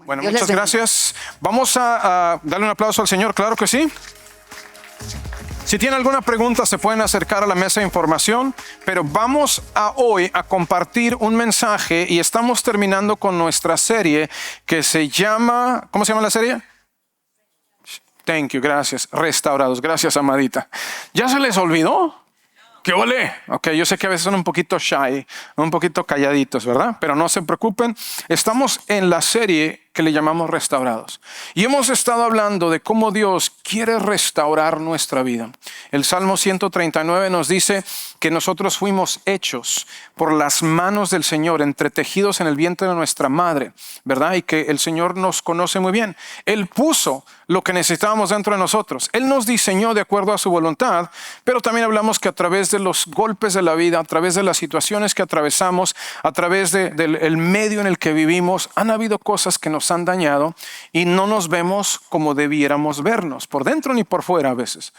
Bueno, muchas gracias. Vamos a darle un aplauso al Señor, claro que sí. Si tienen alguna pregunta se pueden acercar a la mesa de información, pero vamos hoy a compartir un mensaje y estamos terminando con nuestra serie que se llama, ¿cómo se llama la serie? Thank you, gracias. Restaurados, gracias amadita. ¿Ya se les olvidó? ¿Qué ole? Ok, yo sé que a veces son un poquito shy, un poquito calladitos, ¿verdad? Pero no se preocupen, estamos en la serie que le llamamos Restaurados. Y hemos estado hablando de cómo Dios quiere restaurar nuestra vida. El Salmo 139 nos dice que nosotros fuimos hechos por las manos del Señor, entretejidos en el vientre de nuestra madre, ¿verdad? Y que el Señor nos conoce muy bien. Él puso lo que necesitábamos dentro de nosotros. Él nos diseñó de acuerdo a su voluntad, pero también hablamos que a través de los golpes de la vida, a través de las situaciones que atravesamos, a través del medio en el que vivimos, han habido cosas que nos han dañado y no nos vemos como debiéramos vernos, por dentro ni por fuera a veces.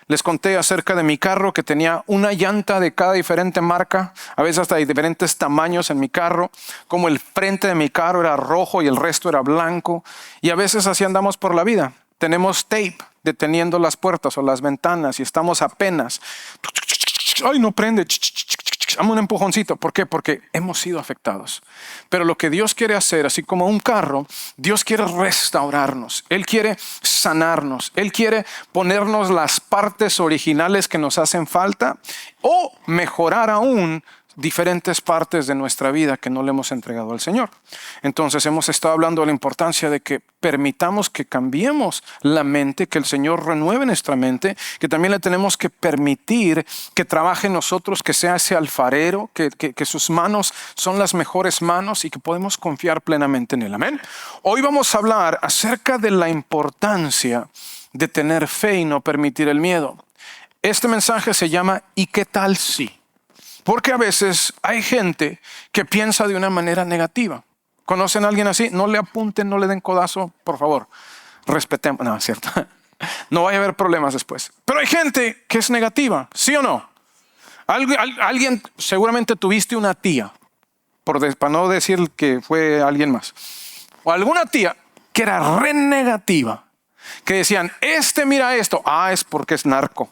Les conté acerca de mi carro que tenía una llanta de cada diferente marca, a veces hasta de diferentes tamaños en mi carro, como el frente de mi carro era rojo y el resto era blanco, y a veces así andamos por la vida. Tenemos tape deteniendo las puertas o las ventanas y estamos apenas, ¡ay, no prende! Dame un empujoncito. ¿Por qué? Porque hemos sido afectados. Pero lo que Dios quiere hacer, así como un carro, Dios quiere restaurarnos. Él quiere sanarnos. Él quiere ponernos las partes originales que nos hacen falta o mejorar aún diferentes partes de nuestra vida que no le hemos entregado al Señor. Entonces hemos estado hablando de la importancia de que permitamos que cambiemos la mente, que el Señor renueve nuestra mente, que también le tenemos que permitir que trabaje en nosotros, que sea ese alfarero, que sus manos son las mejores manos y que podemos confiar plenamente en Él. Amén. Hoy vamos a hablar acerca de la importancia de tener fe y no permitir el miedo. Este mensaje se llama ¿y qué tal si? Porque a veces hay gente que piensa de una manera negativa. ¿Conocen a alguien así? No le apunten, no le den codazo, por favor. Respetemos. No, es cierto. No vaya a haber problemas después. Pero hay gente que es negativa, ¿sí o no? Alguien, seguramente tuviste una tía, para no decir que fue alguien más. O alguna tía que era re negativa. Que decían, mira esto. Ah, es porque es narco.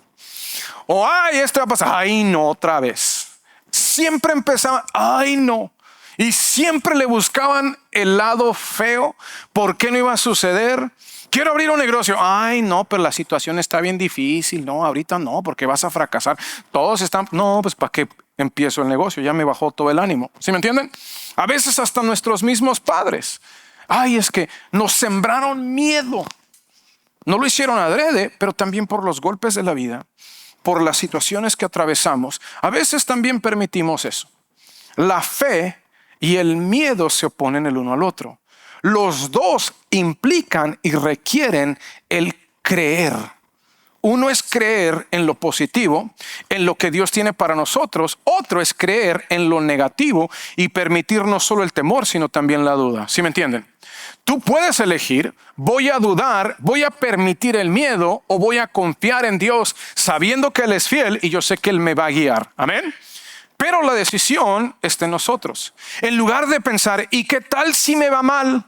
O, ay, esto va a pasar. Ay, no, otra vez. Siempre empezaban, ay no, y siempre le buscaban el lado feo. ¿Por qué no iba a suceder? Quiero abrir un negocio, ay no, pero la situación está bien difícil, no, ahorita no, porque vas a fracasar. Todos están, no, pues ¿para qué empiezo el negocio? Ya me bajó todo el ánimo, ¿sí me entienden? A veces hasta nuestros mismos padres, ay, es que nos sembraron miedo. No lo hicieron adrede, pero también por los golpes de la vida, por las situaciones que atravesamos, a veces también permitimos eso. La fe y el miedo se oponen el uno al otro. Los dos implican y requieren el creer. Uno es creer en lo positivo, en lo que Dios tiene para nosotros. Otro es creer en lo negativo y permitir no solo el temor, sino también la duda. ¿Sí me entienden? Tú puedes elegir, voy a dudar, voy a permitir el miedo o voy a confiar en Dios sabiendo que Él es fiel y yo sé que Él me va a guiar. Amén. Pero la decisión está en nosotros. En lugar de pensar, ¿y qué tal si me va mal?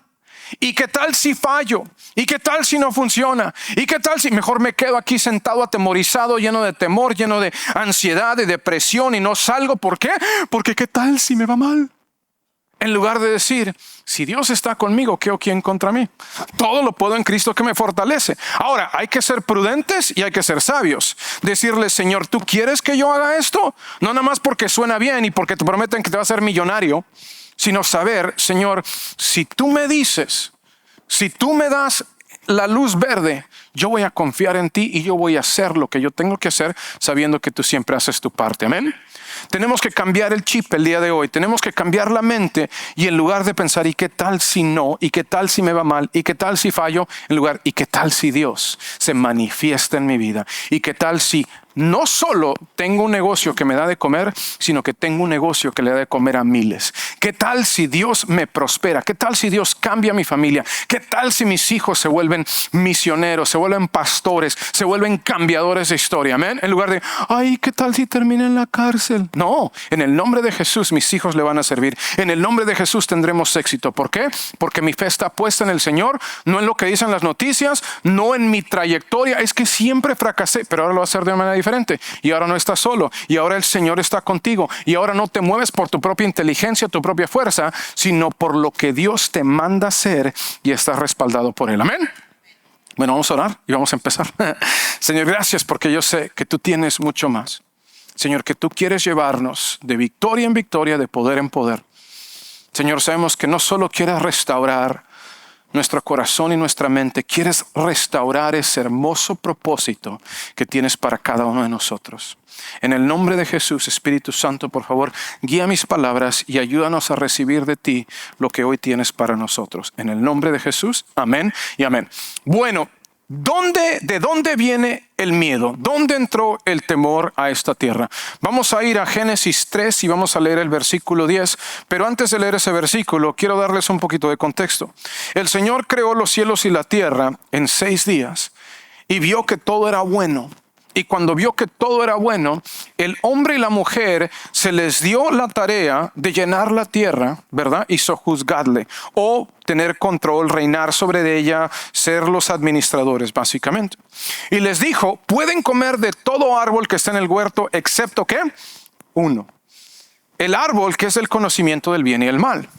¿Y qué tal si fallo? ¿Y qué tal si no funciona? ¿Y qué tal si mejor me quedo aquí sentado atemorizado, lleno de temor, lleno de ansiedad, de depresión y no salgo? ¿Por qué? Porque ¿qué tal si me va mal? En lugar de decir, si Dios está conmigo, ¿qué o quién contra mí? Todo lo puedo en Cristo que me fortalece. Ahora, hay que ser prudentes y hay que ser sabios. Decirle, Señor, ¿tú quieres que yo haga esto? No nada más porque suena bien y porque te prometen que te vas a hacer millonario, sino saber, Señor, si tú me dices, si tú me das la luz verde, yo voy a confiar en ti y yo voy a hacer lo que yo tengo que hacer sabiendo que tú siempre haces tu parte. Amén. Tenemos que cambiar el chip el día de hoy. Tenemos que cambiar la mente y en lugar de pensar, ¿y qué tal si no? ¿Y qué tal si me va mal? ¿Y qué tal si fallo? En lugar, ¿y qué tal si Dios se manifiesta en mi vida? ¿Y qué tal si no solo tengo un negocio que me da de comer, sino que tengo un negocio que le da de comer a miles. ¿Qué tal si Dios me prospera? ¿Qué tal si Dios cambia mi familia? ¿Qué tal si mis hijos se vuelven misioneros, se vuelven pastores, se vuelven cambiadores de historia? Amén. En lugar de, ay, ¿qué tal si termina en la cárcel? No, en el nombre de Jesús mis hijos le van a servir. En el nombre de Jesús tendremos éxito. ¿Por qué? Porque mi fe está puesta en el Señor, no en lo que dicen las noticias, no en mi trayectoria. Es que siempre fracasé, pero ahora lo va a hacer de una manera diferente. Y ahora no estás solo, y ahora el Señor está contigo, y ahora no te mueves por tu propia inteligencia, tu propia fuerza, sino por lo que Dios te manda hacer, y estás respaldado por Él. Amén. Bueno, vamos a orar y vamos a empezar. Señor, gracias porque yo sé que tú tienes mucho más. Señor, que tú quieres llevarnos de victoria en victoria, de poder en poder. Señor, sabemos que no solo quieres restaurar nuestro corazón y nuestra mente, quieres restaurar ese hermoso propósito que tienes para cada uno de nosotros. En el nombre de Jesús, Espíritu Santo, por favor, guía mis palabras y ayúdanos a recibir de ti lo que hoy tienes para nosotros. En el nombre de Jesús, amén y amén. Bueno, ¿de dónde viene el miedo? ¿Dónde entró el temor a esta tierra? Vamos a ir a Génesis 3 y vamos a leer el versículo 10. Pero antes de leer ese versículo, quiero darles un poquito de contexto. El Señor creó los cielos y la tierra en 6 días y vio que todo era bueno. Y cuando vio que todo era bueno, el hombre y la mujer se les dio la tarea de llenar la tierra, ¿verdad? Y sojuzgarle, o tener control, reinar sobre ella, ser los administradores, básicamente. Y les dijo, pueden comer de todo árbol que está en el huerto, excepto ¿qué? Uno. El árbol que es el conocimiento del bien y el mal.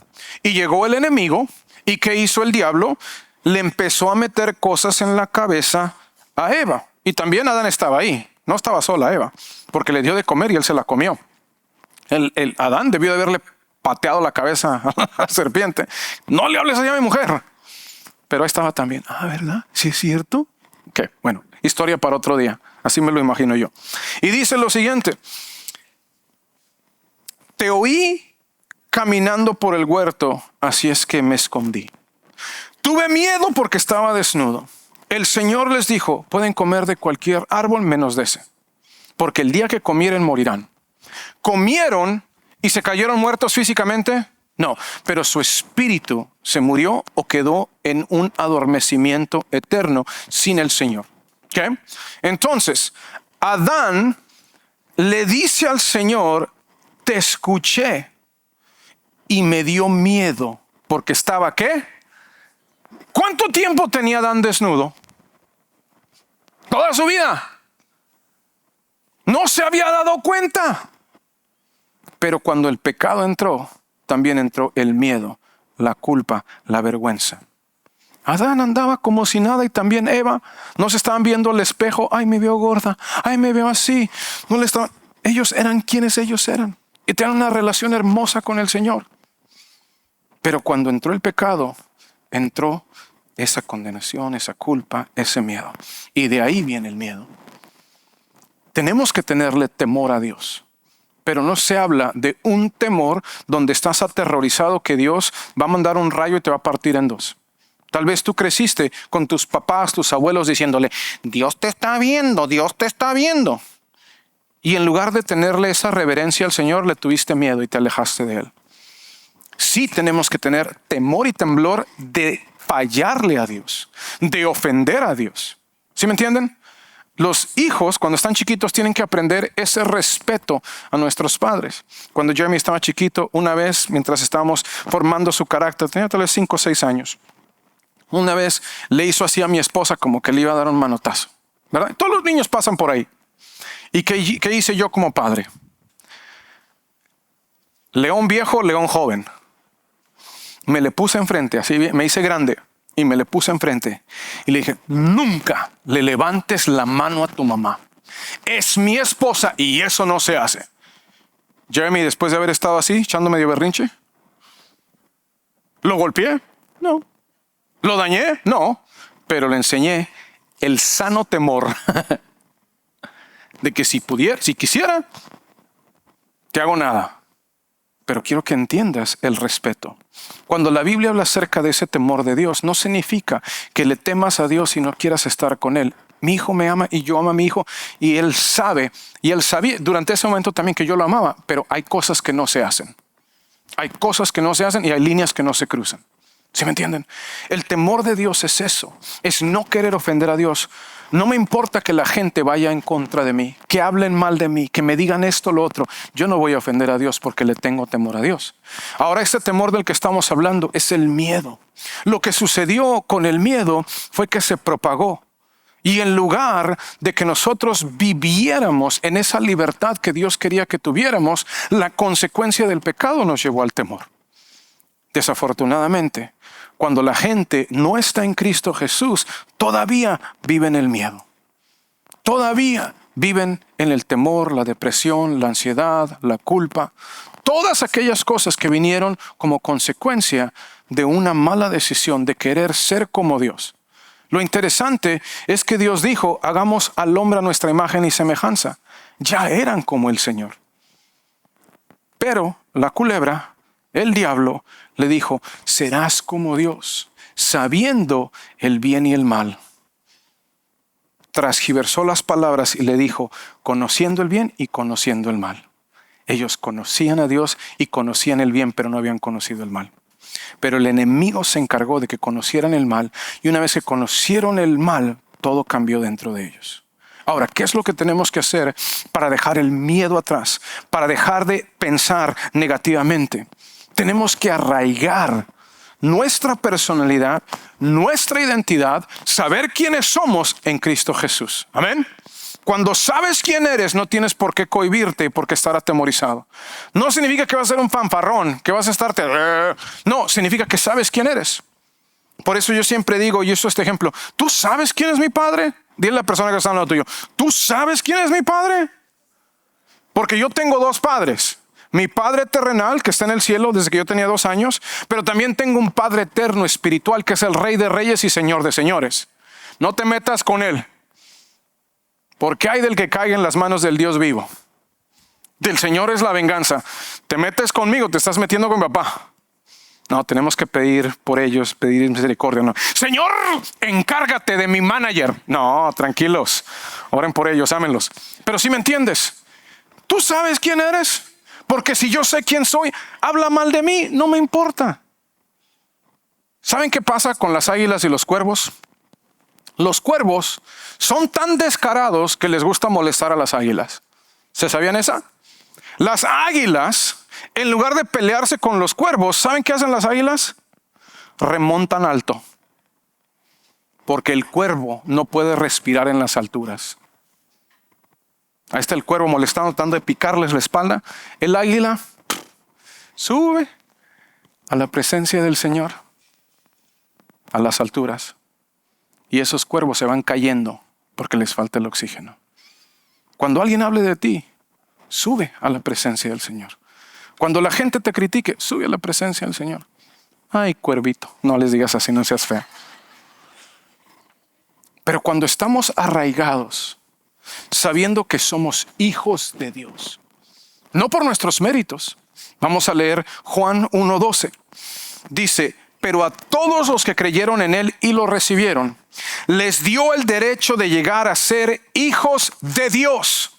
Y llegó el enemigo, ¿y qué hizo el diablo? Le empezó a meter cosas en la cabeza a Eva. Y también Adán estaba ahí. No estaba sola Eva, porque le dio de comer y él se la comió. El Adán debió de haberle pateado la cabeza a la serpiente. No le hables así a mi mujer. Pero ahí estaba también. Ah, ¿verdad? ¿Sí es cierto? Ok, bueno, historia para otro día. Así me lo imagino yo. Y dice lo siguiente. Te oí caminando por el huerto, así es que me escondí. Tuve miedo porque estaba desnudo. El Señor les dijo, pueden comer de cualquier árbol menos de ese, porque el día que comieren morirán. ¿Comieron y se cayeron muertos físicamente? No, pero su espíritu se murió o quedó en un adormecimiento eterno sin el Señor. ¿Okay? Entonces, Adán le dice al Señor, te escuché y me dio miedo porque estaba ¿qué? ¿Cuánto tiempo tenía Adán desnudo? Toda su vida. No se había dado cuenta. Pero cuando el pecado entró, también entró el miedo, la culpa, la vergüenza. Adán andaba como si nada y también Eva. No se estaban viendo al espejo. Ay, me veo gorda. Ay, me veo así. No le estaban. Ellos eran quienes ellos eran. Y tenían una relación hermosa con el Señor. Pero cuando entró el pecado, entró esa condenación, esa culpa, ese miedo. Y de ahí viene el miedo. Tenemos que tenerle temor a Dios. Pero no se habla de un temor donde estás aterrorizado que Dios va a mandar un rayo y te va a partir en dos. Tal vez tú creciste con tus papás, tus abuelos diciéndole, Dios te está viendo, Dios te está viendo. Y en lugar de tenerle esa reverencia al Señor, le tuviste miedo y te alejaste de Él. Sí tenemos que tener temor y temblor de fallarle a Dios, de ofender a Dios. ¿Sí me entienden? Los hijos, cuando están chiquitos, tienen que aprender ese respeto a nuestros padres. Cuando Jeremy estaba chiquito, una vez, mientras estábamos formando su carácter, tenía tal vez 5 o 6 años. Una vez le hizo así a mi esposa como que le iba a dar un manotazo, ¿verdad? Todos los niños pasan por ahí. ¿Y qué hice yo como padre? León viejo, león joven. Me le puse enfrente, así me hice grande y me le puse enfrente y le dije, nunca le levantes la mano a tu mamá. Es mi esposa y eso no se hace. Jeremy, después de haber estado así, echando medio berrinche, ¿lo golpeé? No. ¿Lo dañé? No. Pero le enseñé el sano temor de que si quisiera, te hago nada. Pero quiero que entiendas el respeto. Cuando la Biblia habla acerca de ese temor de Dios, no significa que le temas a Dios y no quieras estar con Él. Mi hijo me ama y yo amo a mi hijo, y él sabe, y él sabía durante ese momento también que yo lo amaba, pero hay cosas que no se hacen. Hay cosas que no se hacen y hay líneas que no se cruzan. ¿Sí me entienden? El temor de Dios es eso, es no querer ofender a Dios. No me importa que la gente vaya en contra de mí, que hablen mal de mí, que me digan esto o lo otro. Yo no voy a ofender a Dios porque le tengo temor a Dios. Ahora, este temor del que estamos hablando es el miedo. Lo que sucedió con el miedo fue que se propagó. Y en lugar de que nosotros viviéramos en esa libertad que Dios quería que tuviéramos, la consecuencia del pecado nos llevó al temor. Desafortunadamente, cuando la gente no está en Cristo Jesús, todavía viven en el miedo. Todavía viven en el temor, la depresión, la ansiedad, la culpa. Todas aquellas cosas que vinieron como consecuencia de una mala decisión de querer ser como Dios. Lo interesante es que Dios dijo, hagamos al hombre a nuestra imagen y semejanza. Ya eran como el Señor. Pero la culebra, el diablo, le dijo, serás como Dios, sabiendo el bien y el mal. Transgiversó las palabras y le dijo, conociendo el bien y conociendo el mal. Ellos conocían a Dios y conocían el bien, pero no habían conocido el mal. Pero el enemigo se encargó de que conocieran el mal, y una vez que conocieron el mal, todo cambió dentro de ellos. Ahora, ¿qué es lo que tenemos que hacer para dejar el miedo atrás? Para dejar de pensar negativamente. Tenemos que arraigar nuestra personalidad, nuestra identidad, saber quiénes somos en Cristo Jesús. Amén. Cuando sabes quién eres, no tienes por qué cohibirte y por qué estar atemorizado. No significa que vas a ser un fanfarrón, que vas a estarte... No, significa que sabes quién eres. Por eso yo siempre digo, y uso este ejemplo, ¿tú sabes quién es mi padre? Dile a la persona que está al lado tuyo, ¿tú sabes quién es mi padre? Porque yo tengo dos padres. Mi padre terrenal, que está en el cielo desde que yo tenía 2 años, pero también tengo un padre eterno espiritual, que es el Rey de Reyes y Señor de Señores. No te metas con él. Porque hay del que caiga en las manos del Dios vivo. Del Señor es la venganza. Te metes conmigo, te estás metiendo con mi papá. No, tenemos que pedir por ellos, pedir misericordia. No. Señor, encárgate de mi manager. No, tranquilos. Oren por ellos, ámenlos. Pero si me entiendes, ¿tú sabes quién eres? Porque si yo sé quién soy, habla mal de mí, no me importa. ¿Saben qué pasa con las águilas y los cuervos? Los cuervos son tan descarados que les gusta molestar a las águilas. ¿Se sabían esa? Las águilas, en lugar de pelearse con los cuervos, ¿saben qué hacen las águilas? Remontan alto. Porque el cuervo no puede respirar en las alturas. Ahí está el cuervo molestando, tratando de picarles la espalda. El águila sube a la presencia del Señor, a las alturas. Y esos cuervos se van cayendo porque les falta el oxígeno. Cuando alguien hable de ti, sube a la presencia del Señor. Cuando la gente te critique, sube a la presencia del Señor. Ay, cuervito, no les digas así, no seas fea. Pero cuando estamos arraigados, sabiendo que somos hijos de Dios, no por nuestros méritos. Vamos a leer Juan 1:12. Dice, pero a todos los que creyeron en Él y lo recibieron, les dio el derecho de llegar a ser hijos de Dios.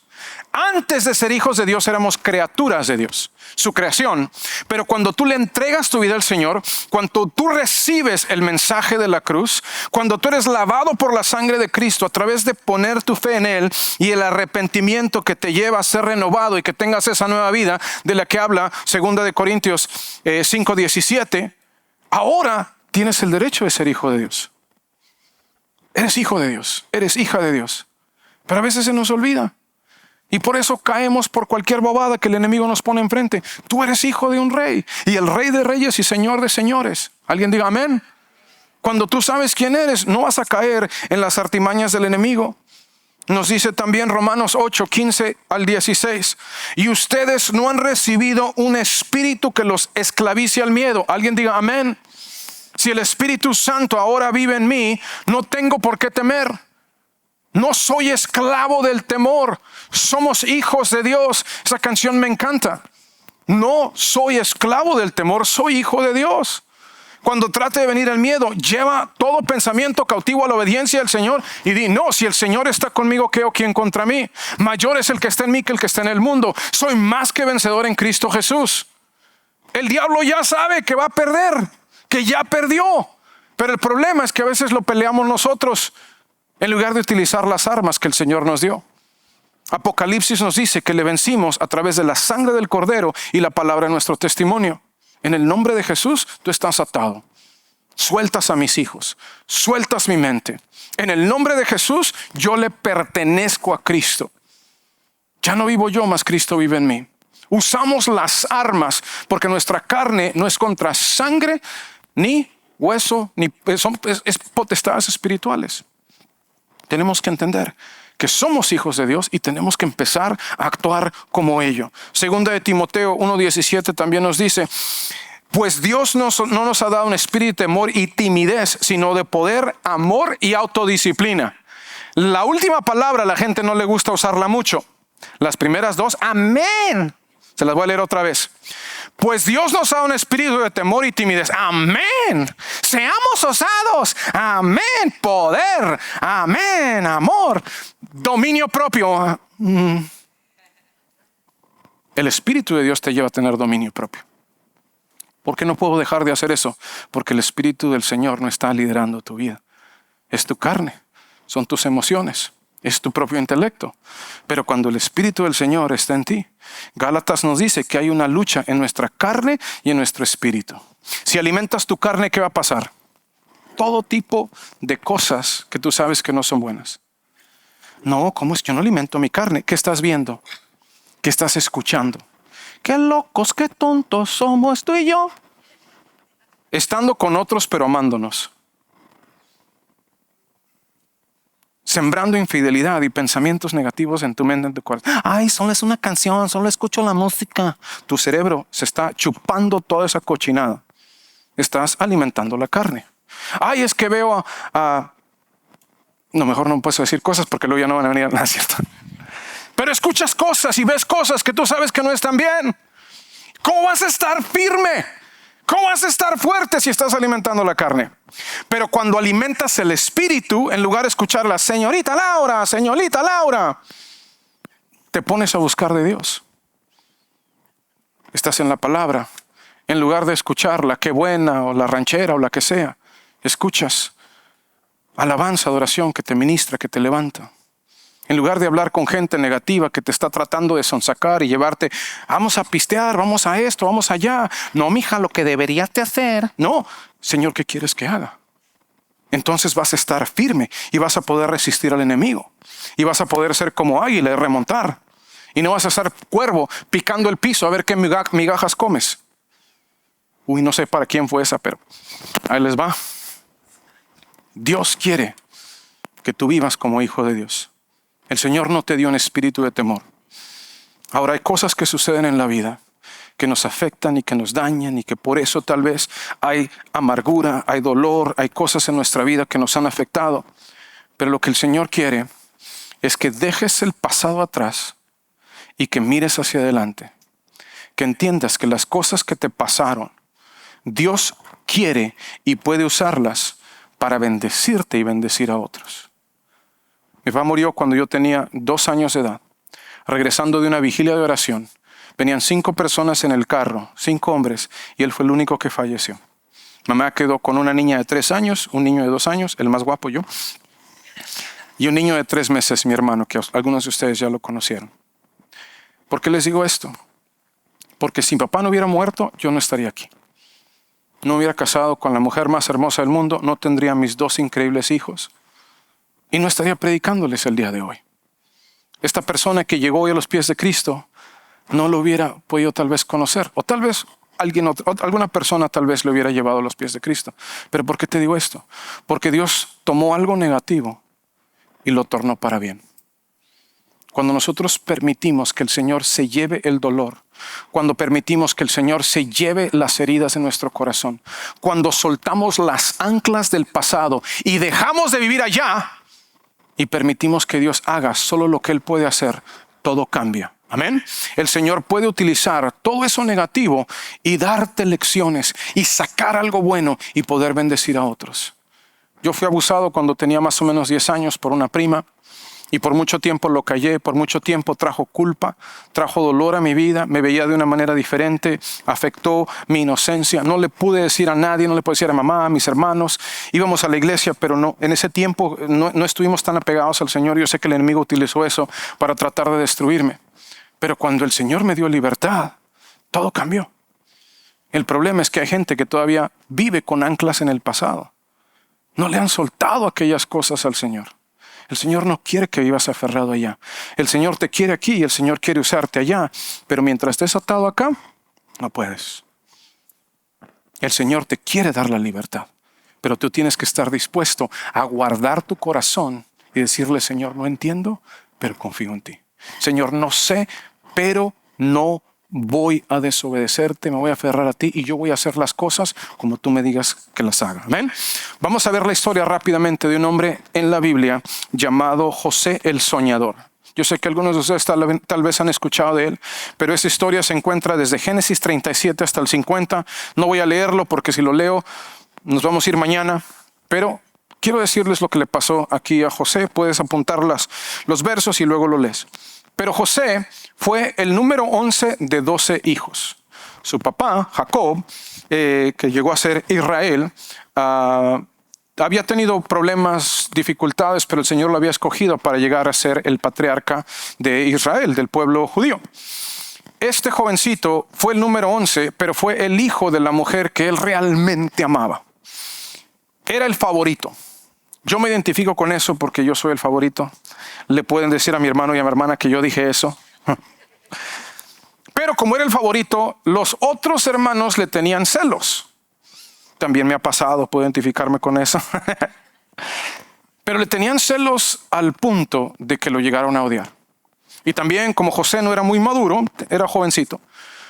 Antes de ser hijos de Dios éramos criaturas de Dios, su creación. Pero cuando tú le entregas tu vida al Señor, cuando tú recibes el mensaje de la cruz, cuando tú eres lavado por la sangre de Cristo a través de poner tu fe en Él y el arrepentimiento que te lleva a ser renovado y que tengas esa nueva vida de la que habla 2 Corintios 5:17, ahora tienes el derecho de ser hijo de Dios. Eres hijo de Dios, eres hija de Dios. Pero a veces se nos olvida. Y por eso caemos por cualquier bobada que el enemigo nos pone enfrente. Tú eres hijo de un rey, y el Rey de Reyes y Señor de Señores. ¿Alguien diga amén? Cuando tú sabes quién eres, no vas a caer en las artimañas del enemigo. Nos dice también Romanos 8:15-16. Y ustedes no han recibido un espíritu que los esclavice al miedo. ¿Alguien diga amén? Si el Espíritu Santo ahora vive en mí, no tengo por qué temer. No soy esclavo del temor. Somos hijos de Dios. Esa canción me encanta. No soy esclavo del temor, soy hijo de Dios. Cuando trate de venir el miedo, lleva todo pensamiento cautivo a la obediencia del Señor y di, no, si el Señor está conmigo, ¿qué o quién contra mí? Mayor es el que está en mí que el que está en el mundo. Soy más que vencedor en Cristo Jesús. El diablo ya sabe que va a perder, que ya perdió. Pero el problema es que a veces lo peleamos nosotros en lugar de utilizar las armas que el Señor nos dio. Apocalipsis nos dice que le vencimos a través de la sangre del Cordero y la palabra de nuestro testimonio. En el nombre de Jesús, tú estás atado. Sueltas a mis hijos, sueltas mi mente. En el nombre de Jesús, yo le pertenezco a Cristo. Ya no vivo yo, mas Cristo vive en mí. Usamos las armas porque nuestra carne no es contra sangre, ni hueso, ni es potestades espirituales. Tenemos que entender que somos hijos de Dios y tenemos que empezar a actuar como ello. Segunda de Timoteo 1:17 también nos dice, pues Dios no nos ha dado un espíritu de temor y timidez, sino de poder, amor y autodisciplina. La última palabra a la gente no le gusta usarla mucho. Las primeras dos, amén. Se las voy a leer otra vez. Pues Dios nos ha dado un espíritu de temor y timidez. Amén. Seamos osados. Amén. Poder. Amén. Amor. Dominio propio. El Espíritu de Dios te lleva a tener dominio propio. ¿Por qué no puedo dejar de hacer eso? Porque el Espíritu del Señor no está liderando tu vida. Es tu carne. Son tus emociones. Es tu propio intelecto. Pero cuando el Espíritu del Señor está en ti, Gálatas nos dice que hay una lucha en nuestra carne y en nuestro espíritu. Si alimentas tu carne, ¿qué va a pasar? Todo tipo de cosas que tú sabes que no son buenas. No, ¿cómo es? Yo no alimento mi carne. ¿Qué estás viendo? ¿Qué estás escuchando? Qué locos, qué tontos somos tú y yo. Estando con otros pero amándonos. Sembrando infidelidad y pensamientos negativos en tu mente, en tu corazón. Ay, solo es una canción, solo escucho la música. Tu cerebro se está chupando toda esa cochinada. Estás alimentando la carne. Ay, es que veo no, mejor no puedo decir cosas porque luego ya no van a venir. No, es cierto. Pero escuchas cosas y ves cosas que tú sabes que no están bien. ¿Cómo vas a estar firme? ¿Cómo vas a estar fuerte si estás alimentando la carne? Pero cuando alimentas el espíritu, en lugar de escuchar la señorita Laura, te pones a buscar de Dios. Estás en la palabra. En lugar de escuchar la qué buena o la ranchera o la que sea, escuchas alabanza, adoración que te ministra, que te levanta. En lugar de hablar con gente negativa que te está tratando de sonsacar y llevarte, vamos a pistear, vamos a esto, vamos allá. No, mija, lo que deberías de hacer. No, Señor, ¿qué quieres que haga? Entonces vas a estar firme y vas a poder resistir al enemigo. Y vas a poder ser como águila y remontar. Y no vas a ser cuervo picando el piso a ver qué migajas comes. Uy, no sé para quién fue esa, pero ahí les va. Dios quiere que tú vivas como hijo de Dios. El Señor no te dio un espíritu de temor. Ahora hay cosas que suceden en la vida que nos afectan y que nos dañan y que por eso tal vez hay amargura, hay dolor, hay cosas en nuestra vida que nos han afectado. Pero lo que el Señor quiere es que dejes el pasado atrás y que mires hacia adelante. Que entiendas que las cosas que te pasaron, Dios quiere y puede usarlas para bendecirte y bendecir a otros. Mi papá murió cuando yo tenía 2 años de edad. Regresando de una vigilia de oración, venían 5 personas en el carro, 5 hombres, y él fue el único que falleció. Mamá quedó con una niña de 3 años, un niño de 2 años, el más guapo yo, y un niño de 3 meses, mi hermano, que algunos de ustedes ya lo conocieron. ¿Por qué les digo esto? Porque si mi papá no hubiera muerto, yo no estaría aquí. No hubiera casado con la mujer más hermosa del mundo, no tendría mis 2 increíbles hijos. Y no estaría predicándoles el día de hoy. Esta persona que llegó hoy a los pies de Cristo no lo hubiera podido tal vez conocer. O tal vez alguna persona tal vez lo hubiera llevado a los pies de Cristo. Pero ¿por qué te digo esto? Porque Dios tomó algo negativo y lo tornó para bien. Cuando nosotros permitimos que el Señor se lleve el dolor, cuando permitimos que el Señor se lleve las heridas en nuestro corazón, cuando soltamos las anclas del pasado y dejamos de vivir allá, y permitimos que Dios haga solo lo que Él puede hacer, todo cambia. Amén. El Señor puede utilizar todo eso negativo y darte lecciones y sacar algo bueno y poder bendecir a otros. Yo fui abusado cuando tenía más o menos 10 años por una prima y por mucho tiempo lo callé, por mucho tiempo trajo culpa, trajo dolor a mi vida, me veía de una manera diferente, afectó mi inocencia. No le pude decir a nadie, no le pude decir a mamá, a mis hermanos. Íbamos a la iglesia, pero no, en ese tiempo no estuvimos tan apegados al Señor. Yo sé que el enemigo utilizó eso para tratar de destruirme. Pero cuando el Señor me dio libertad, todo cambió. El problema es que hay gente que todavía vive con anclas en el pasado. No le han soltado aquellas cosas al Señor. El Señor no quiere que vivas aferrado allá. El Señor te quiere aquí y el Señor quiere usarte allá. Pero mientras estés atado acá, no puedes. El Señor te quiere dar la libertad. Pero tú tienes que estar dispuesto a guardar tu corazón y decirle, Señor, no entiendo, pero confío en ti. Señor, no sé, pero no voy a desobedecerte, me voy a aferrar a ti y yo voy a hacer las cosas como tú me digas que las haga. Amén. Vamos a ver la historia rápidamente de un hombre en la Biblia llamado José el Soñador. Yo sé que algunos de ustedes tal vez han escuchado de él, pero esa historia se encuentra desde Génesis 37 hasta el 50. No voy a leerlo porque si lo leo nos vamos a ir mañana, pero quiero decirles lo que le pasó aquí a José. Puedes apuntar los versos y luego lo lees. Pero José fue el número 11 de 12 hijos. Su papá, Jacob, que llegó a ser Israel, había tenido problemas, dificultades, pero el Señor lo había escogido para llegar a ser el patriarca de Israel, del pueblo judío. Este jovencito fue el número 11, pero fue el hijo de la mujer que él realmente amaba. Era el favorito. Yo me identifico con eso porque yo soy el favorito. Le pueden decir a mi hermano y a mi hermana que yo dije eso. Pero como era el favorito, los otros hermanos le tenían celos. También me ha pasado, puedo identificarme con eso. Pero le tenían celos al punto de que lo llegaron a odiar. Y también, como José no era muy maduro, era jovencito,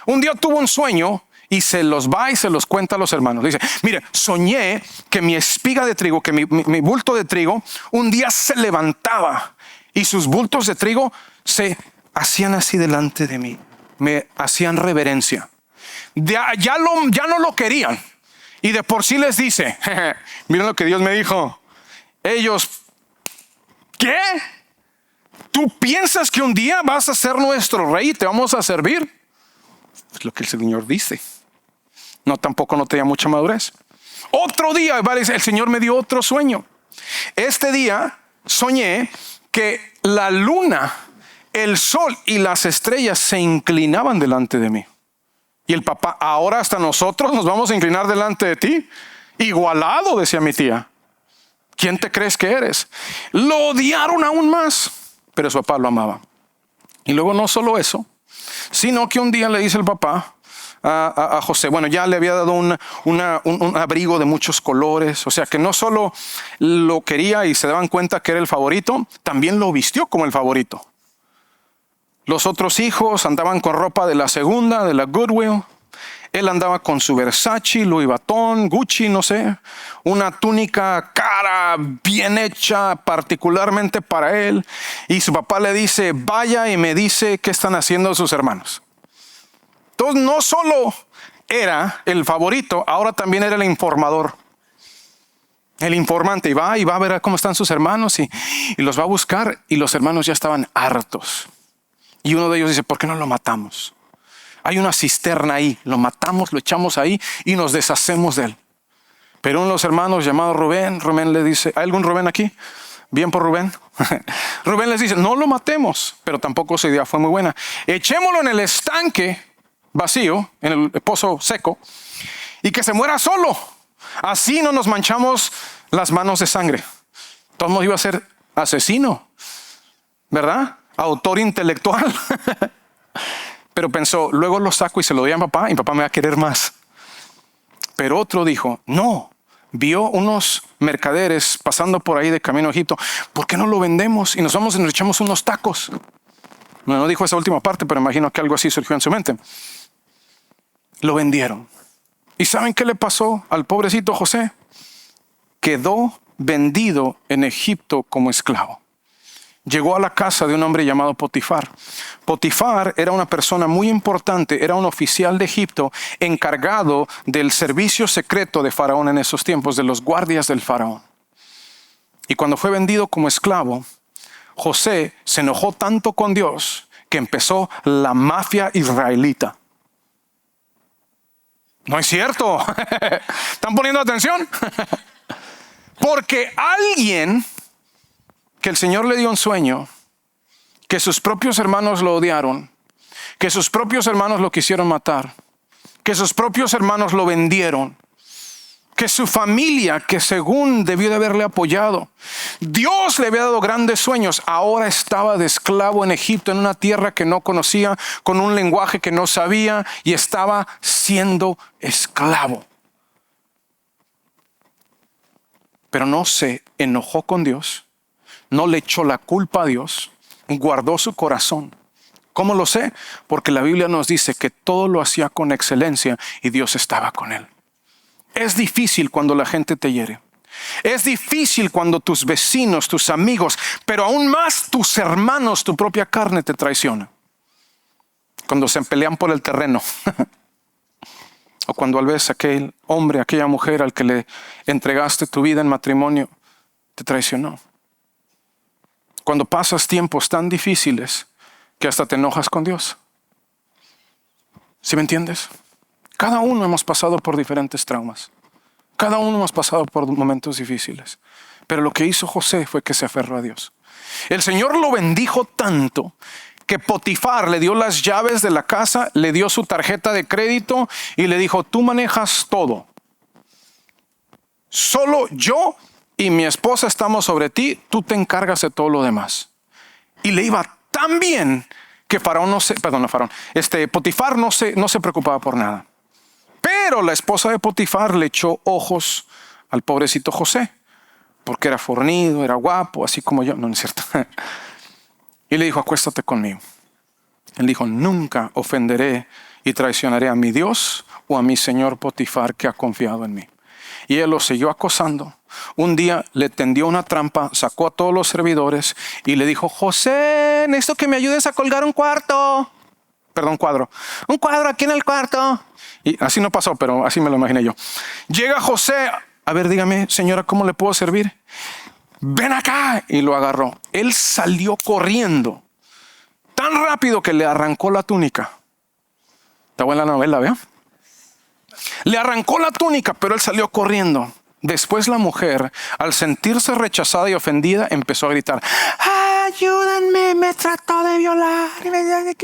un día tuvo un sueño y se los va y se los cuenta a los hermanos. Le dice, mire, soñé que mi espiga de trigo, que mi bulto de trigo, un día se levantaba y sus bultos de trigo se hacían así delante de mí. Me hacían reverencia. Ya no lo querían. Y de por sí les dice, miren lo que Dios me dijo. Ellos, ¿qué? ¿Tú piensas que un día vas a ser nuestro rey y te vamos a servir? Es lo que el Señor dice. No, tampoco no tenía mucha madurez. Otro día, el Señor me dio otro sueño. Este día soñé que la luna, el sol y las estrellas se inclinaban delante de mí. Y el papá, ahora hasta nosotros nos vamos a inclinar delante de ti. Igualado, decía mi tía. ¿Quién te crees que eres? Lo odiaron aún más, pero su papá lo amaba. Y luego no solo eso, sino que un día le dice el papá a José, bueno, ya le había dado un abrigo de muchos colores, o sea que no solo lo quería y se daban cuenta que era el favorito, también lo vistió como el favorito. Los otros hijos andaban con ropa de la segunda, de la Goodwill. Él andaba con su Versace, Louis Vuitton, Gucci, no sé. Una túnica cara, bien hecha, particularmente para él. Y su papá le dice, vaya y me dice qué están haciendo sus hermanos. Entonces no solo era el favorito, ahora también era el informador. El informante. Y va a ver cómo están sus hermanos y los va a buscar. Y los hermanos ya estaban hartos. Y uno de ellos dice, ¿por qué no lo matamos? Hay una cisterna ahí, lo matamos, lo echamos ahí y nos deshacemos de él. Pero uno de los hermanos llamado Rubén le dice, ¿hay algún Rubén aquí? Bien por Rubén. Rubén les dice, no lo matemos, pero tampoco esa idea fue muy buena. Echémoslo en el estanque vacío, en el pozo seco, y que se muera solo. Así no nos manchamos las manos de sangre. Todo el mundo iba a ser asesino, ¿verdad? Autor intelectual. Pero pensó, luego lo saco y se lo doy a papá y papá me va a querer más. Pero otro dijo, no, vio unos mercaderes pasando por ahí de camino a Egipto. ¿Por qué no lo vendemos y nos vamos y nos echamos unos tacos? No dijo esa última parte, pero imagino que algo así surgió en su mente. Lo vendieron. ¿Y saben qué le pasó al pobrecito José? Quedó vendido en Egipto como esclavo. llegó a la casa de un hombre llamado Potifar. Potifar era una persona muy importante, era un oficial de Egipto encargado del servicio secreto de Faraón en esos tiempos, de los guardias del Faraón. Y cuando fue vendido como esclavo, José se enojó tanto con Dios que empezó la mafia israelita. No es cierto. ¿Están poniendo atención? Porque alguien que el Señor le dio un sueño, que sus propios hermanos lo odiaron, que sus propios hermanos lo quisieron matar, que sus propios hermanos lo vendieron, que su familia, que según debió de haberle apoyado, Dios le había dado grandes sueños, ahora estaba de esclavo en Egipto, en una tierra que no conocía, con un lenguaje que no sabía, y estaba siendo esclavo. Pero no se enojó con Dios, no le echó la culpa a Dios, guardó su corazón. ¿Cómo lo sé? Porque la Biblia nos dice que todo lo hacía con excelencia y Dios estaba con él. Es difícil cuando la gente te hiere. Es difícil cuando tus vecinos, tus amigos, pero aún más tus hermanos, tu propia carne te traiciona. Cuando se pelean por el terreno. O cuando al vez aquel hombre, aquella mujer al que le entregaste tu vida en matrimonio, te traicionó. Cuando pasas tiempos tan difíciles que hasta te enojas con Dios. ¿Sí me entiendes? Cada uno hemos pasado por diferentes traumas. Cada uno hemos pasado por momentos difíciles. Pero lo que hizo José fue que se aferró a Dios. El Señor lo bendijo tanto que Potifar le dio las llaves de la casa, le dio su tarjeta de crédito y le dijo, tú manejas todo. Solo yo y mi esposa estamos sobre ti, tú te encargas de todo lo demás. Y le iba tan bien que Potifar no se preocupaba por nada. Pero la esposa de Potifar le echó ojos al pobrecito José, porque era fornido, era guapo, así como yo. No es cierto. Y le dijo, acuéstate conmigo. Él dijo, nunca ofenderé y traicionaré a mi Dios o a mi señor Potifar que ha confiado en mí. Y él lo siguió acosando. Un día le tendió una trampa, sacó a todos los servidores y le dijo, José, necesito que me ayudes a colgar un cuadro. Un cuadro aquí en el cuarto. Y así no pasó, pero así me lo imaginé yo. Llega José, a ver, dígame, señora, ¿cómo le puedo servir? Ven acá. Y lo agarró. Él salió corriendo tan rápido que le arrancó la túnica. Está buena la novela, ¿vea? Le arrancó la túnica, pero él salió corriendo. Después la mujer, al sentirse rechazada y ofendida, empezó a gritar, ayúdenme, me trató de violar,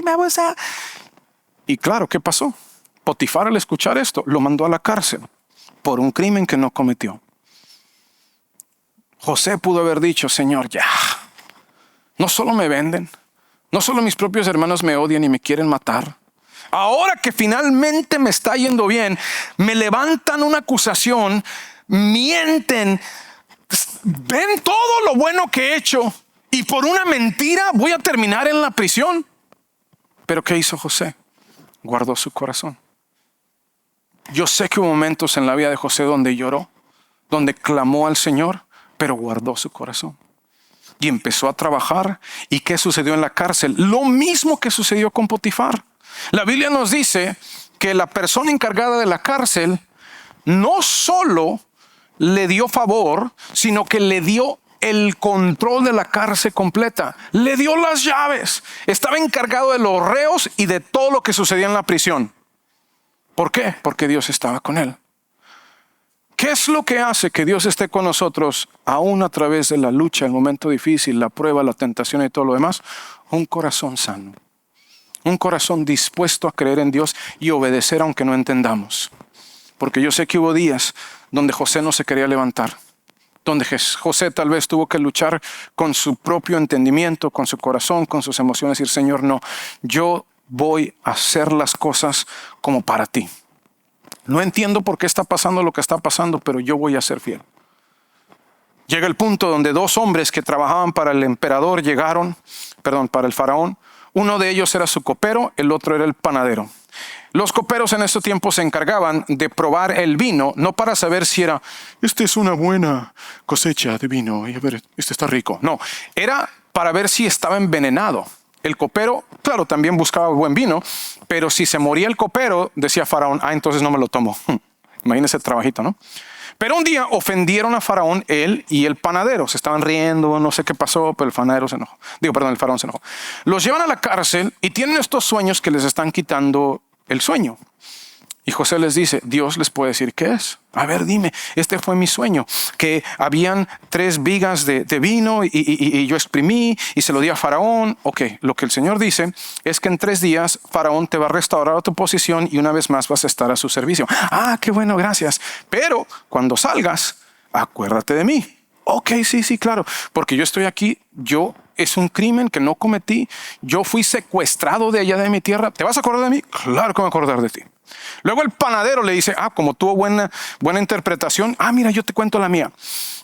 me abusa. Y claro, ¿qué pasó? Potifar, al escuchar esto, lo mandó a la cárcel por un crimen que no cometió. José pudo haber dicho, Señor, ya, no solo me venden, no solo mis propios hermanos me odian y me quieren matar. Ahora que finalmente me está yendo bien, me levantan una acusación, mienten, ven todo lo bueno que he hecho y por una mentira voy a terminar en la prisión. Pero ¿qué hizo José? Guardó su corazón. Yo sé que hubo momentos en la vida de José donde lloró, donde clamó al Señor, pero guardó su corazón. Y empezó a trabajar. ¿Y qué sucedió en la cárcel? Lo mismo que sucedió con Potifar. La Biblia nos dice que la persona encargada de la cárcel no solo le dio favor, sino que le dio el control de la cárcel completa. Le dio las llaves. Estaba encargado de los reos y de todo lo que sucedía en la prisión. ¿Por qué? Porque Dios estaba con él. ¿Qué es lo que hace que Dios esté con nosotros aún a través de la lucha, el momento difícil, la prueba, la tentación y todo lo demás? Un corazón sano. Un corazón dispuesto a creer en Dios y obedecer aunque no entendamos. Porque yo sé que hubo días donde José no se quería levantar. Donde José tal vez tuvo que luchar con su propio entendimiento, con su corazón, con sus emociones. Y decir, Señor, no, yo voy a hacer las cosas como para ti. No entiendo por qué está pasando lo que está pasando, pero yo voy a ser fiel. Llega el punto donde dos hombres que trabajaban para el emperador para el faraón. Uno de ellos era su copero, el otro era el panadero. Los coperos en ese tiempo se encargaban de probar el vino, no para saber si esta es una buena cosecha de vino, y a ver, este está rico. No, era para ver si estaba envenenado. El copero, claro, también buscaba buen vino, pero si se moría el copero, decía Faraón, entonces no me lo tomo. Imagínense el trabajito, ¿no? Pero un día ofendieron a Faraón, él y el panadero. Se estaban riendo, no sé qué pasó, pero el panadero se enojó. El Faraón se enojó. Los llevan a la cárcel y tienen estos sueños que les están quitando el sueño. Y José les dice, Dios les puede decir qué es. A ver, dime, este fue mi sueño, que habían 3 vigas de vino y yo exprimí y se lo di a Faraón. Ok, lo que el Señor dice es que en 3 días Faraón te va a restaurar a tu posición y una vez más vas a estar a su servicio. Qué bueno, gracias. Pero cuando salgas, acuérdate de mí. Ok, sí, claro, porque yo estoy aquí, es un crimen que no cometí, yo fui secuestrado de allá de mi tierra. ¿Te vas a acordar de mí? Claro que me voy a acordar de ti. Luego el panadero le dice, como tuvo buena interpretación, mira, yo te cuento la mía.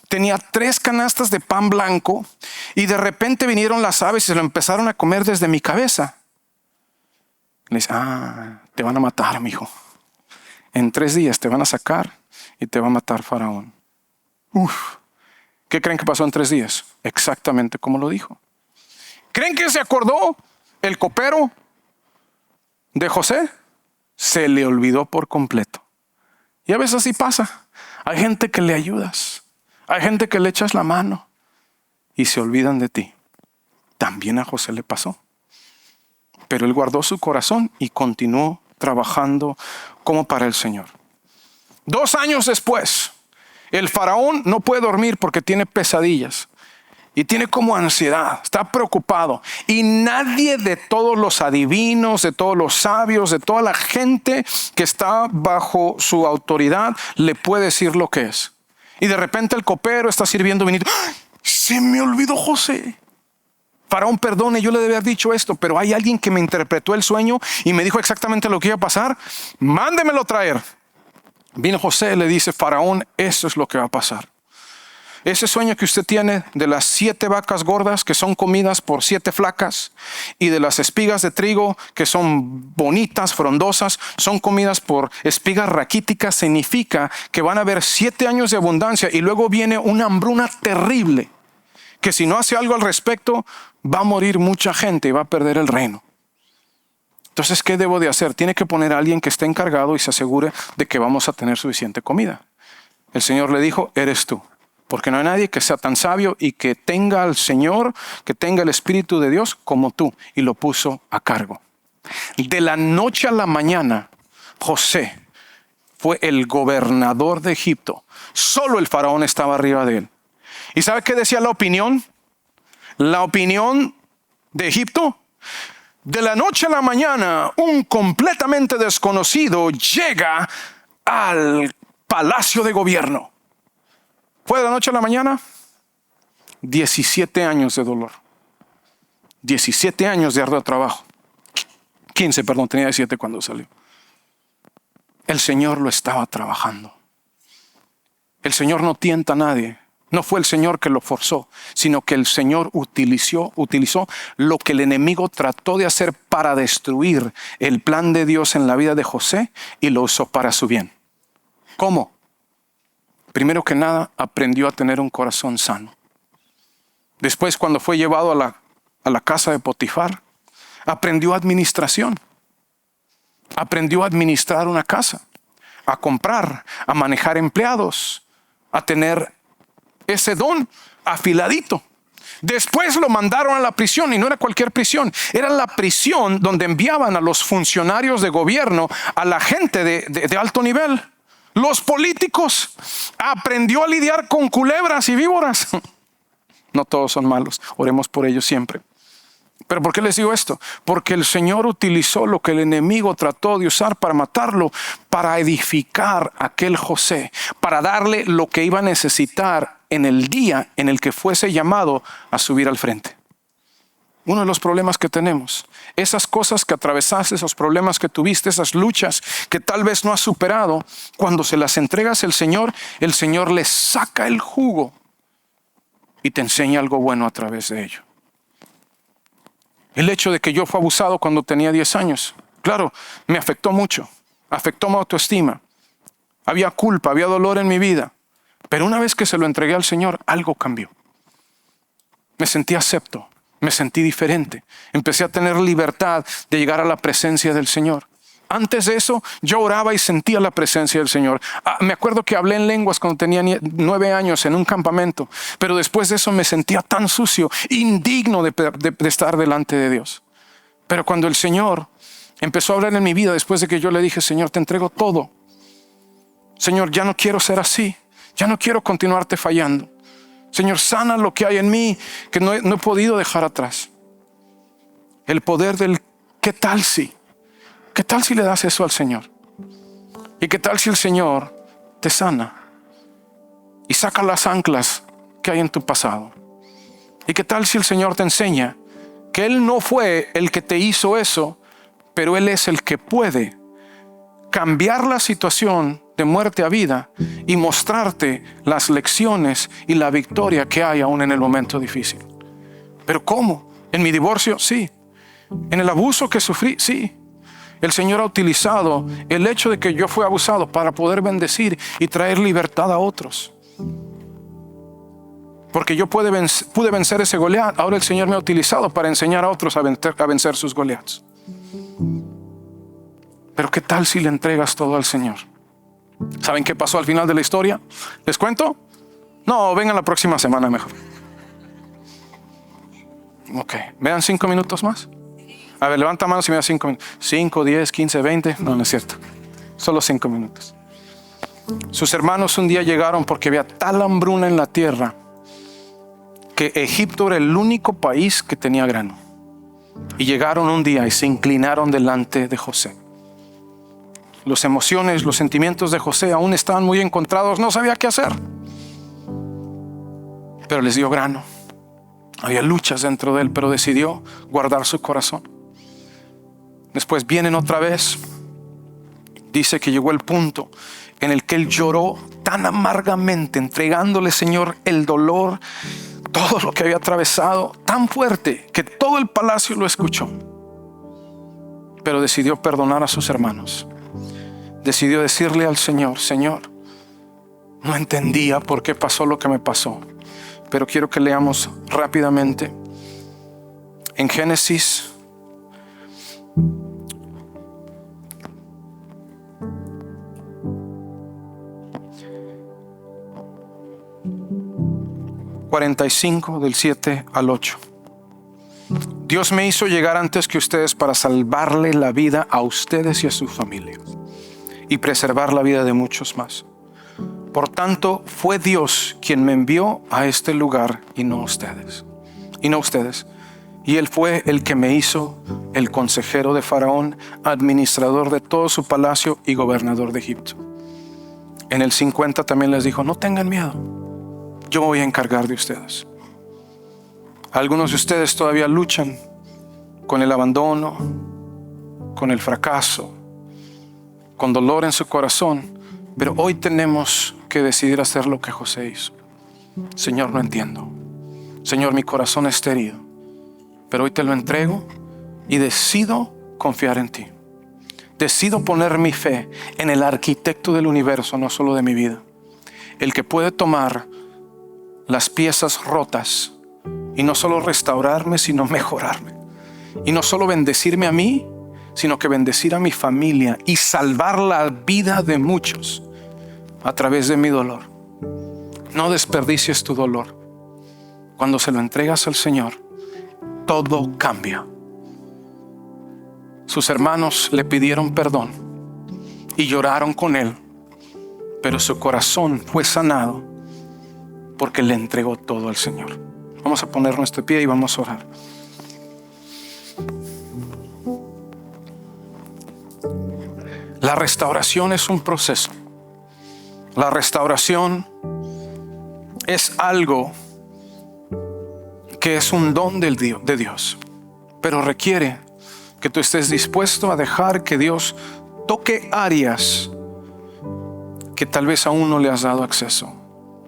Tenía 3 canastas de pan blanco y de repente vinieron las aves y se lo empezaron a comer desde mi cabeza. Le dice, te van a matar, mijo. En 3 días te van a sacar y te va a matar Faraón. ¿Qué creen que pasó en 3 días? Exactamente como lo dijo. ¿Creen que se acordó el copero de José? Se le olvidó por completo. Y a veces así pasa. Hay gente que le ayudas. Hay gente que le echas la mano y se olvidan de ti. También a José le pasó. Pero él guardó su corazón y continuó trabajando como para el Señor. 2 años después, el faraón no puede dormir porque tiene pesadillas. Y tiene como ansiedad, está preocupado. Y nadie de todos los adivinos, de todos los sabios, de toda la gente que está bajo su autoridad, le puede decir lo que es. Y de repente el copero está sirviendo vinito. Se me olvidó José. Faraón, perdone, yo le debía haber dicho esto, pero hay alguien que me interpretó el sueño y me dijo exactamente lo que iba a pasar. Mándemelo traer. Vino José y le dice, Faraón, eso es lo que va a pasar. Ese sueño que usted tiene de las 7 vacas gordas que son comidas por 7 flacas y de las espigas de trigo que son bonitas, frondosas, son comidas por espigas raquíticas, significa que van a haber 7 años de abundancia y luego viene una hambruna terrible, que si no hace algo al respecto va a morir mucha gente y va a perder el reino. Entonces, ¿qué debo de hacer? Tiene que poner a alguien que esté encargado y se asegure de que vamos a tener suficiente comida. El Señor le dijo, eres tú. Porque no hay nadie que sea tan sabio y que tenga al Señor, que tenga el Espíritu de Dios como tú. Y lo puso a cargo. De la noche a la mañana, José fue el gobernador de Egipto. Solo el faraón estaba arriba de él. ¿Y sabe qué decía la opinión? La opinión de Egipto. De la noche a la mañana, un completamente desconocido llega al palacio de gobierno. ¿Fue de la noche a la mañana? 17 años de dolor. 17 años de arduo trabajo. 15, tenía 17 cuando salió. El Señor lo estaba trabajando. El Señor no tienta a nadie. No fue el Señor que lo forzó, sino que el Señor utilizó lo que el enemigo trató de hacer para destruir el plan de Dios en la vida de José y lo usó para su bien. ¿Cómo? Primero que nada, aprendió a tener un corazón sano. Después, cuando fue llevado a la casa de Potifar, aprendió administración. Aprendió a administrar una casa, a comprar, a manejar empleados, a tener ese don afiladito. Después lo mandaron a la prisión y no era cualquier prisión. Era la prisión donde enviaban a los funcionarios de gobierno, a la gente de alto nivel. Los políticos. Aprendió a lidiar con culebras y víboras. No todos son malos, oremos por ellos siempre. ¿Pero por qué les digo esto? Porque el Señor utilizó lo que el enemigo trató de usar para matarlo, para edificar a aquel José, para darle lo que iba a necesitar en el día en el que fuese llamado a subir al frente. Uno de los problemas que tenemos, esas cosas que atravesaste, esos problemas que tuviste, esas luchas que tal vez no has superado, cuando se las entregas al Señor, el Señor les saca el jugo y te enseña algo bueno a través de ello. El hecho de que yo fui abusado cuando tenía 10 años, claro, me afectó mucho, afectó mi autoestima. Había culpa, había dolor en mi vida, pero una vez que se lo entregué al Señor, algo cambió. Me sentí acepto. Me sentí diferente. Empecé a tener libertad de llegar a la presencia del Señor. Antes de eso, yo oraba y sentía la presencia del Señor. Me acuerdo que hablé en lenguas cuando tenía 9 años en un campamento, pero después de eso me sentía tan sucio, indigno de estar delante de Dios. Pero cuando el Señor empezó a hablar en mi vida, después de que yo le dije, Señor, te entrego todo. Señor, ya no quiero ser así. Ya no quiero continuarte fallando. Señor, sana lo que hay en mí que no he podido dejar atrás. El poder del ¿qué tal si? ¿Qué tal si le das eso al Señor? ¿Y qué tal si el Señor te sana y saca las anclas que hay en tu pasado? ¿Y qué tal si el Señor te enseña que Él no fue el que te hizo eso, pero Él es el que puede cambiar la situación de muerte a vida y mostrarte las lecciones y la victoria que hay aún en el momento difícil? ¿Pero cómo? ¿En mi divorcio? Sí. ¿En el abuso que sufrí? Sí. El Señor ha utilizado el hecho de que yo fui abusado para poder bendecir y traer libertad a otros. Porque yo pude vencer ese Goliat. Ahora el Señor me ha utilizado para enseñar a otros a vencer sus Goliats. Pero ¿qué tal si le entregas todo al Señor? ¿Saben qué pasó al final de la historia? ¿Les cuento? No, vengan la próxima semana mejor. Ok, ¿me dan 5 minutos más? A ver, levanta manos y me da 5 minutos. 5, 10, 15, 20. No, no es cierto. Solo 5 minutos. Sus hermanos un día llegaron porque había tal hambruna en la tierra que Egipto era el único país que tenía grano. Y llegaron un día y se inclinaron delante de José. Las emociones, los sentimientos de José aún estaban muy encontrados. No sabía qué hacer. Pero les dio grano. Había luchas dentro de él, pero decidió guardar su corazón. Después vienen otra vez. Dice que llegó el punto en el que él lloró tan amargamente, entregándole, Señor, el dolor, todo lo que había atravesado, tan fuerte que todo el palacio lo escuchó. Pero decidió perdonar a sus hermanos. Decidió decirle al Señor, Señor, no entendía por qué pasó lo que me pasó, pero quiero que leamos rápidamente en Génesis 45 del 7 al 8. Dios me hizo llegar antes que ustedes para salvarle la vida a ustedes y a sus familias y preservar la vida de muchos más. Por tanto, fue Dios quien me envió a este lugar y no ustedes. Y Él fue el que me hizo el consejero de Faraón, administrador de todo su palacio y gobernador de Egipto. En el 50 también les dijo, no tengan miedo, yo me voy a encargar de ustedes. Algunos de ustedes todavía luchan con el abandono, con el fracaso, con dolor en su corazón, pero hoy tenemos que decidir hacer lo que José hizo. Señor, no entiendo. Señor, mi corazón está herido, pero hoy te lo entrego y decido confiar en ti. Decido poner mi fe en el arquitecto del universo, no solo de mi vida. El que puede tomar las piezas rotas y no solo restaurarme, sino mejorarme. Y no solo bendecirme a mí, sino que bendecir a mi familia y salvar la vida de muchos a través de mi dolor. No desperdicies tu dolor. Cuando se lo entregas al Señor, todo cambia. Sus hermanos le pidieron perdón y lloraron con él, pero su corazón fue sanado porque le entregó todo al Señor. Vamos a ponernos de pie y vamos a orar. La restauración es un proceso. La restauración es algo que es un don de Dios, pero requiere que tú estés dispuesto a dejar que Dios toque áreas que tal vez aún no le has dado acceso.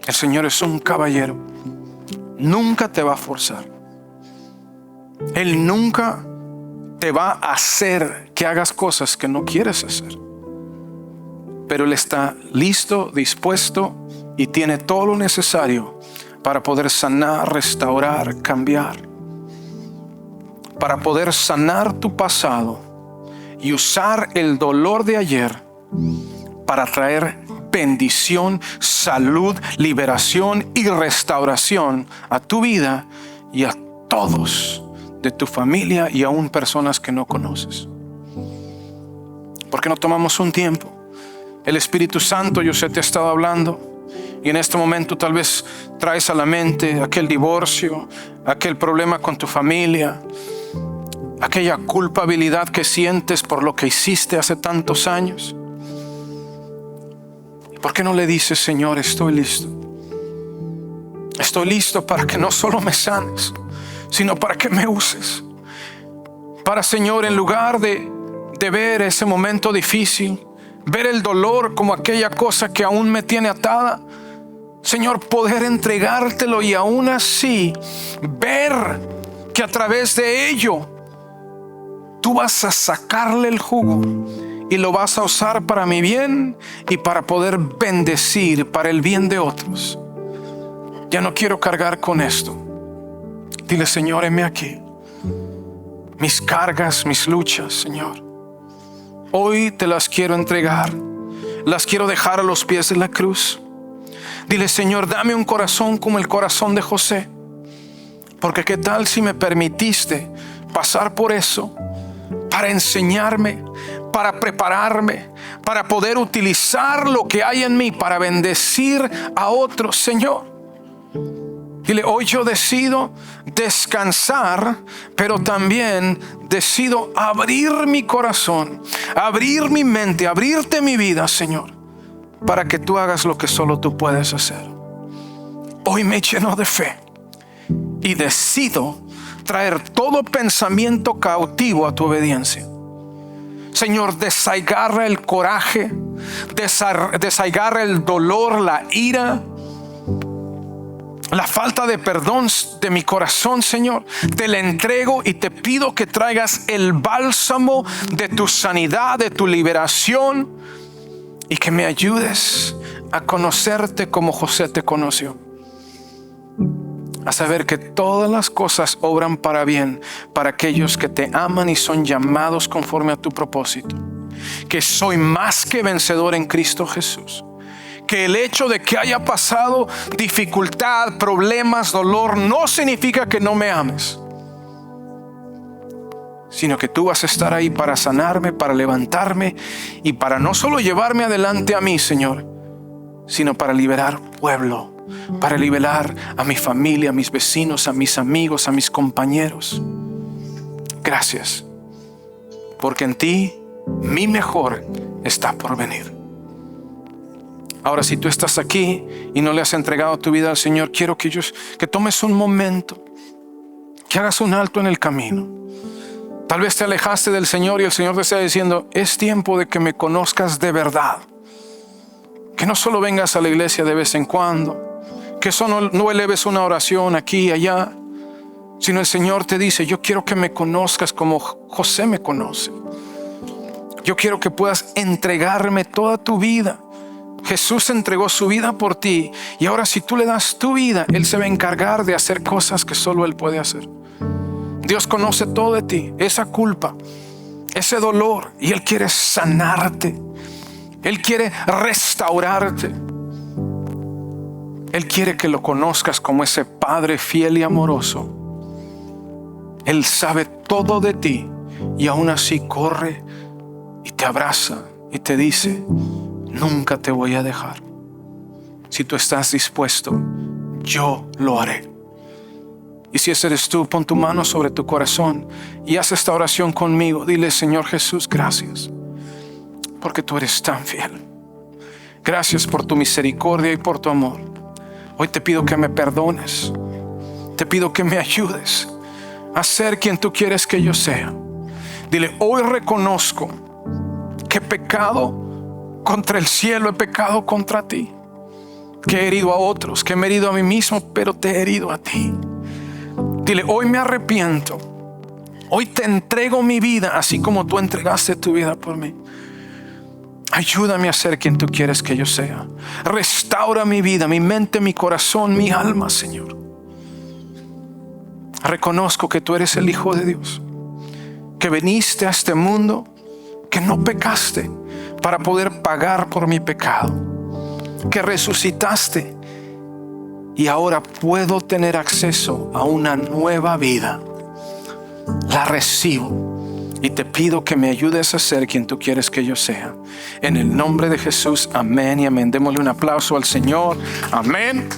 El Señor es un caballero. Nunca te va a forzar. Él nunca te va a hacer que hagas cosas que no quieres hacer. Pero Él está listo, dispuesto y tiene todo lo necesario para poder sanar, restaurar, cambiar. para poder sanar tu pasado y usar el dolor de ayer para traer bendición, salud, liberación y restauración a tu vida y a todos de tu familia y aún personas que no conoces. ¿Por qué no tomamos un tiempo? El Espíritu Santo, yo sé, te ha estado hablando y en este momento tal vez traes a la mente aquel divorcio, aquel problema con tu familia, aquella culpabilidad que sientes por lo que hiciste hace tantos años. ¿Por qué no le dices: Señor, estoy listo? Estoy listo para que no solo me sanes, sino para que me uses. Para, Señor, en lugar de ver ese momento difícil, ver el dolor como aquella cosa que aún me tiene atada, Señor, poder entregártelo y aún así ver que a través de ello tú vas a sacarle el jugo y lo vas a usar para mi bien y para poder bendecir para el bien de otros. Ya no quiero cargar con esto. Dile: Señor, heme aquí. Mis cargas, mis luchas, Señor, hoy te las quiero entregar. Las quiero dejar a los pies de la cruz. Dile: Señor, dame un corazón como el corazón de José. Porque qué tal si me permitiste pasar por eso para enseñarme, para prepararme, para poder utilizar lo que hay en mí para bendecir a otros, Señor. Dile: hoy yo decido descansar, pero también decido abrir mi corazón, abrir mi mente, abrirte mi vida, Señor, para que tú hagas lo que solo tú puedes hacer. Hoy me lleno de fe y decido traer todo pensamiento cautivo a tu obediencia. Señor, desaigarra el coraje, desaigarra el dolor, la ira, la falta de perdón de mi corazón, Señor. Te la entrego y te pido que traigas el bálsamo de tu sanidad, de tu liberación, y que me ayudes a conocerte como José te conoció. A saber que todas las cosas obran para bien para aquellos que te aman y son llamados conforme a tu propósito. Que soy más que vencedor en Cristo Jesús. Que el hecho de que haya pasado dificultad, problemas, dolor, no significa que no me ames, sino que tú vas a estar ahí para sanarme, para levantarme y para no solo llevarme adelante a mí, Señor, sino para liberar pueblo, para liberar a mi familia, a mis vecinos, a mis amigos, a mis compañeros. Gracias, porque en ti mi mejor está por venir. Ahora, si tú estás aquí y no le has entregado tu vida al Señor, quiero que tomes un momento, que hagas un alto en el camino. Tal vez te alejaste del Señor y el Señor te está diciendo: es tiempo de que me conozcas de verdad. Que no solo vengas a la iglesia de vez en cuando, que solo no eleves una oración aquí y allá, sino el Señor te dice: yo quiero que me conozcas como José me conoce. Yo quiero que puedas entregarme toda tu vida. Jesús entregó su vida por ti, y ahora si tú le das tu vida, Él se va a encargar de hacer cosas que solo Él puede hacer. Dios conoce todo de ti, esa culpa, ese dolor, y Él quiere sanarte. Él quiere restaurarte. Él quiere que lo conozcas como ese Padre fiel y amoroso. Él sabe todo de ti y aún así corre y te abraza y te dice: nunca te voy a dejar. Si tú estás dispuesto, yo lo haré. Y si ese eres tú, pon tu mano sobre tu corazón y haz esta oración conmigo. Dile: Señor Jesús, gracias, porque tú eres tan fiel. Gracias por tu misericordia y por tu amor. Hoy te pido que me perdones. Te pido que me ayudes a ser quien tú quieres que yo sea. Dile: hoy reconozco que he pecado contra el cielo, he pecado contra ti, que he herido a otros, que me he herido a mí mismo, pero te he herido a ti. Dile: hoy me arrepiento. Hoy te entrego mi vida, así como tú entregaste tu vida por mí. Ayúdame a ser quien tú quieres que yo sea. Restaura mi vida, mi mente, mi corazón, mi alma, Señor. Reconozco que tú eres el Hijo de Dios, que viniste a este mundo, que no pecaste para poder pagar por mi pecado, que resucitaste y ahora puedo tener acceso a una nueva vida. La recibo y te pido que me ayudes a ser quien tú quieres que yo sea. En el nombre de Jesús, amén y amén. Démosle un aplauso al Señor. Amén.